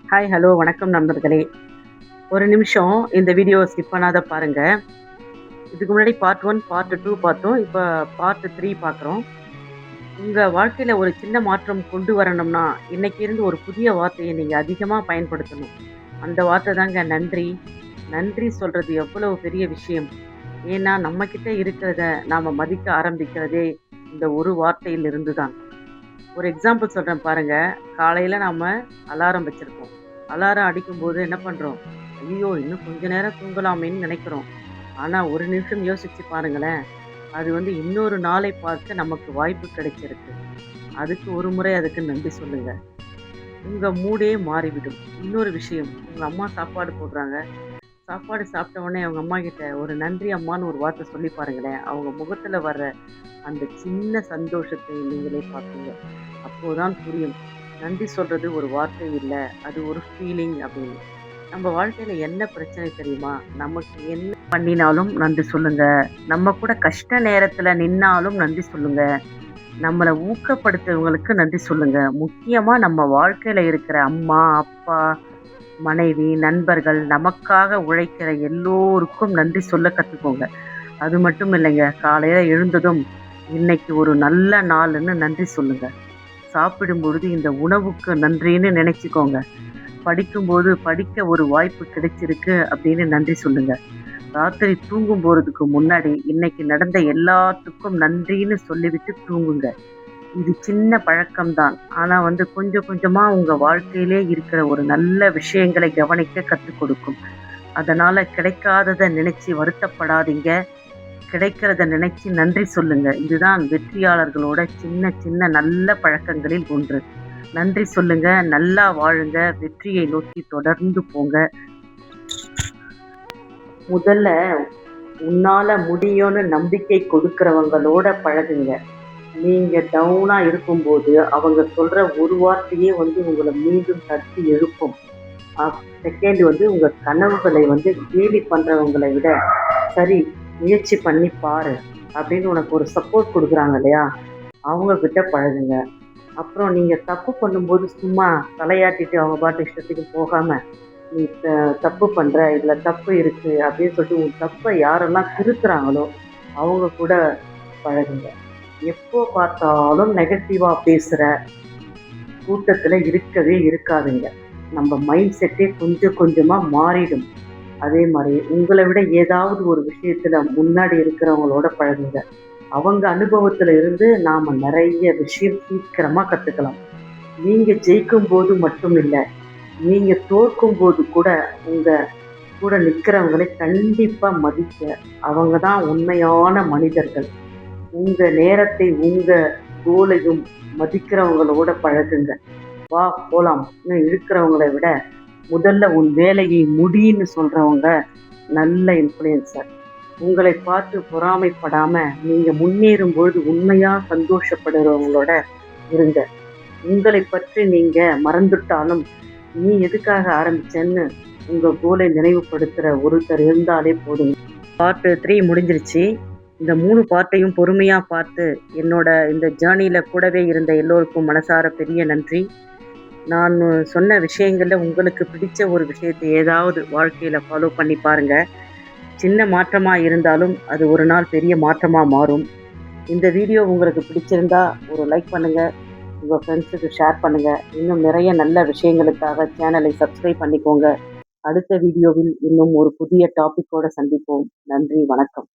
Hi, hello, வணக்கம் நண்பர்களே. ஒரு நிமிஷம் இந்த வீடியோவ ஸ்கிப் பண்ணாத பாருங்க. இதுக்கு முன்னாடி பார்ட் 1, பார்ட் 2 பார்த்தோம். இப்ப பார்ட் 3 பார்க்குறோம். உங்க வாழ்க்கையில ஒரு சின்ன மாற்றம் கொண்டு வரணும்னா, இன்னைக்கு இருந்து ஒரு புதிய வார்த்தைய நீங்க அதிகமா பயன்படுத்தணும். அந்த வார்த்தை தாங்க நன்றி. நன்றி சொல்றது எவ்வளவு பெரிய விஷயம். ஏன்னா, நம்மகிட்ட இருக்கிறத நாம மதிக்க ஆரம்பிக்கிறதே இந்த ஒரு வார்த்தையிலிருந்து தான். ஒரு எக்ஸாம்பிள் சொல்றேன் பாருங்க. காலையில நாம அலாரம் வச்சிருப்போம். அலாரம் அடிக்கும்போது என்ன பண்றோம்? ஐயய்யோ! இன்னும் கொஞ்ச நேரம் தூங்கலாமேன்னு நெனைக்கிறோம். ஆனா, ஒரு நிமிஷம் யோசிச்சு பாருங்களேன். அது வந்து இன்னொரு நாளை பார்க்க நமக்கு வாய்ப்பு கிடைச்சிருக்கு. அதுக்கு ஒரு முறை அதுக்கு நன்றி சொல்லுங்க. உங்க மூடே மாறிவிடும். இன்னொரு விஷயம், உங்க அம்மா சாப்பாடு போடுறாங்க. சாப்பாடு சாப்பிட்ட உடனே அவங்க அம்மாகிட்ட ஒரு நன்றி அம்மான்னு ஒரு வார்த்தை சொல்லி பாருங்களேன். அவங்க முகத்துல வர்ற அந்த சின்ன சந்தோஷத்தை நீங்களே பார்ப்பீங்க. அப்போதான் புரியும். நன்றி சொல்றது ஒரு வார்த்தை இல்ல. அது ஒரு ஃபீலிங் அப்படின்னு. நம்ம வாழ்க்கையில என்ன பிரச்சனை தெரியுமா? நமக்கு என்ன பண்ணினாலும் நன்றி சொல்லுங்க. நம்ம கூட கஷ்ட நேரத்துல நின்னாலும் நன்றி சொல்லுங்க. நம்மள ஊக்கப்படுத்துறவங்களுக்கு நன்றி சொல்லுங்க. முக்கியமா நம்ம வாழ்க்கையில இருக்கிற அம்மா, அப்பா, மனைவி, நண்பர்கள், நமக்காக உழைக்கிற எல்லோருக்கும் நன்றி சொல்ல கத்துக்கோங்க. அது மட்டும் இல்லைங்க. காலையில எழுந்ததும், இன்னைக்கு ஒரு நல்ல நாளுன்னு நன்றி சொல்லுங்க. சாப்பிடும்பொழுது இந்த உணவுக்கு நன்றின்னு நினைச்சுக்கோங்க. படிக்கும்போது படிக்க ஒரு வாய்ப்பு கிடைச்சிருக்கு அப்படின்னு நன்றி சொல்லுங்க. ராத்திரி தூங்கும் போறதுக்கு முன்னாடி இன்னைக்கு நடந்த எல்லாத்துக்கும் நன்றின்னு சொல்லிவிட்டு தூங்குங்க. இது சின்ன பழக்கம்தான். ஆனா வந்து கொஞ்சம் கொஞ்சமா உங்க வாழ்க்கையிலே இருக்கிற ஒரு நல்ல விஷயங்களை கவனிக்க கத்துக் கொடுக்கும். அதனால கிடைக்காதத நினைச்சு வருத்தப்படாதீங்க. கிடைக்கிறத நினைச்சு நன்றி சொல்லுங்க. இதுதான் வெற்றியாளர்களோட சின்ன சின்ன நல்ல பழக்கங்களில் ஒன்று. நன்றி சொல்லுங்க, நல்லா வாழுங்க, வெற்றியை நோக்கி தொடர்ந்து போங்க. முதல்ல உன்னால முடியும்னு நம்பிக்கை கொடுக்கிறவங்களோட பழகுங்க. நீங்க டவுனா இருக்கும்போது, அவங்க சொல்ற ஒரு வார்த்தையே வந்து உங்கள மீண்டும் தட்டி எழுப்பும். செகண்ட் வந்து உங்க கனவுகளை வந்து கேலி பண்றவங்கள விட, சரி முயற்சி பண்ணி பாரு அப்படின்னு உனக்கு ஒரு சப்போர்ட் குடுக்குறாங்க இல்லையா? அவங்க கிட்ட பழகுங்க. அப்புறம் நீங்க தப்பு பண்ணும்போது சும்மா தலையாட்டிட்டு அவங்க பாட்டு இஷ்டத்துக்கு போகாம, நீ தப்பு பண்ற, இதுல தப்பு இருக்கு அப்படின்னு சொல்லிட்டு உன் தப்ப யாரெல்லாம் திருத்துறாங்களோ, அவங்க கூட பழகுங்க. எப்போ பார்த்தாலும் நெகட்டிவா பேசுற கூட்டத்துல இருக்கவே இருக்காதுங்க. நம்ம மைண்ட் செட்டே கொஞ்சம் கொஞ்சமா மாறிடும். அதே மாரி உங்கள விட ஏதாவது ஒரு விஷயத்துல முன்னாடி இருக்கிறவங்களோட பழகுங்க. அவங்க அனுபவத்துல இருந்து நாம நெறைய விஷயம் சீக்கிரமா கத்துக்கலாம். நீங்க ஜெயிக்கும்போது மட்டும் இல்ல, நீங்க தோற்கும்போது கூட உங்க கூட நிக்கிறவங்களை கண்டிப்பா மதிக்க. அவங்க தான் உண்மையான மனிதர்கள். உங்க நேரத்தை, உங்க கோலையும் மதிக்கிறவங்களோட பழகுங்க. வா போலாம்ன்னு இழுக்கிறவங்கள விட, முதல்ல உன் வேலையை முடின்னு சொல்றவங்க நல்ல இன்ஃப்ளூயன்சர். உங்களை பார்த்து பொறாமைப்படாம, நீங்க முன்னேறும் பொழுது உண்மையா சந்தோஷப்படுறவங்களோட இருங்க. உங்களை பற்றி நீங்க மறந்துட்டாலும், நீ எதுக்காக ஆரம்பிச்சேன்னு உங்க கோலை நினைவுபடுத்துற ஒருத்தர் இருந்தாலே போதுங்க. பார்ட் 3 முடிஞ்சிருச்சு. இந்த 3 பார்ட்டையும் பொறுமையா பார்த்து, என்னோட இந்த ஜர்னில கூடவே இருந்த எல்லோருக்கும் மனசார பெரிய நன்றி. நான் சொன்ன விஷயங்கள்ல உங்களுக்கு பிடிச்ச ஒரு விஷயத்த ஏதாவது வாழ்க்கையில ஃபாலோ பண்ணி பாருங்க. சின்ன மாற்றமா இருந்தாலும், அது ஒரு நாள் பெரிய மாற்றமா மாறும். இந்த வீடியோ உங்களுக்கு பிடிச்சிருந்தா ஒரு லைக் பண்ணுங்க. உங்க ஃப்ரெண்ட்ஸுக்கு ஷேர் பண்ணுங்க. இன்னும் நிறைய நல்ல விஷயங்களுக்காக சேனலை சப்ஸ்கிரைப் பண்ணிக்கோங்க. அடுத்த வீடியோவில் இன்னும் ஒரு புதிய டாபிக்கோட சந்திப்போம். நன்றி, வணக்கம்.